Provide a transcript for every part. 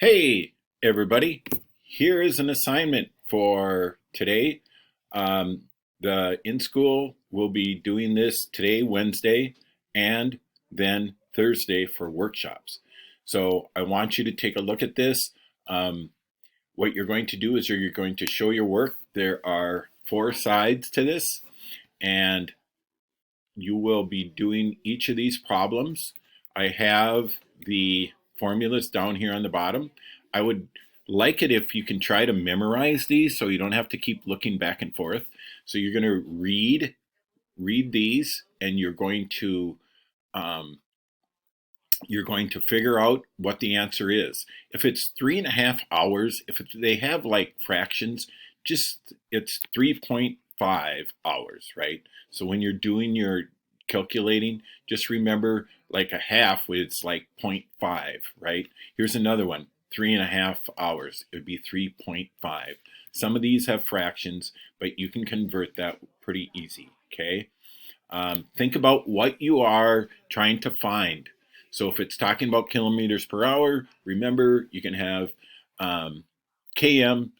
Hey, everybody. Here is an assignment for today. The in-school will be doing this today, Wednesday, and then Thursday for workshops. So I want you to take a look at this. What you're going to do is you're going to show your work. There are 4 sides to this, and you will be doing each of these problems. I have the formulas down here on the bottom. I would like it if you can try to memorize these so you don't have to keep looking back and forth. So you're going to read these, and you're going to figure out what the answer is. If it's 3.5 hours, they have like fractions, it's 3.5 hours, right? So when you're doing your calculating, just remember like a half, it's like 0.5, right? Here's another one, 3.5 hours, it would be 3.5. Some of these have fractions, but you can convert that pretty easy, okay? Think about what you are trying to find. So if it's talking about kilometers per hour, remember you can have km/hr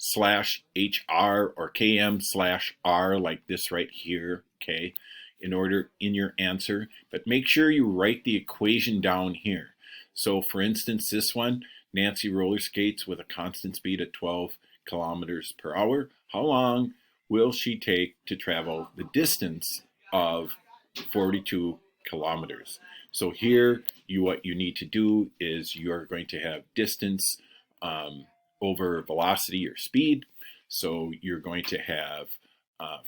or km/r like this right here, okay, in your answer. But make sure you write the equation down here. So for instance, this one, Nancy roller skates with a constant speed of 12 kilometers per hour. How long will she take to travel the distance of 42 kilometers? So here, what you need to do is you're going to have distance over velocity or speed. So you're going to have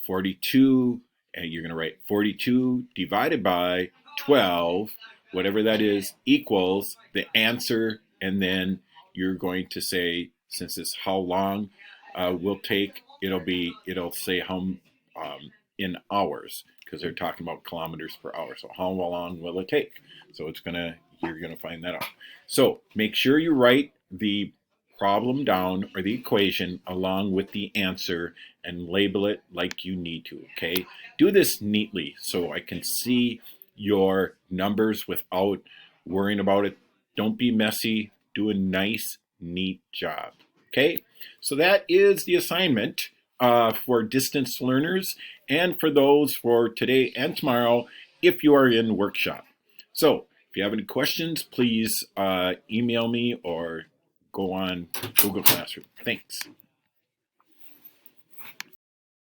42, and you're going to write 42 divided by 12, whatever that is, equals the answer. And then you're going to say, since it's how long will take, it'll say how in hours, because they're talking about kilometers per hour. So how long will it take? So you're gonna find that out. So make sure you write the problem down or the equation along with the answer and label it like you need to, okay? Do this neatly so I can see your numbers without worrying about it. Don't be messy. Do a nice, neat job, okay? So that is the assignment for distance learners and for those for today and tomorrow if you are in workshop. So if you have any questions, please email me or go on Google Classroom. Thanks.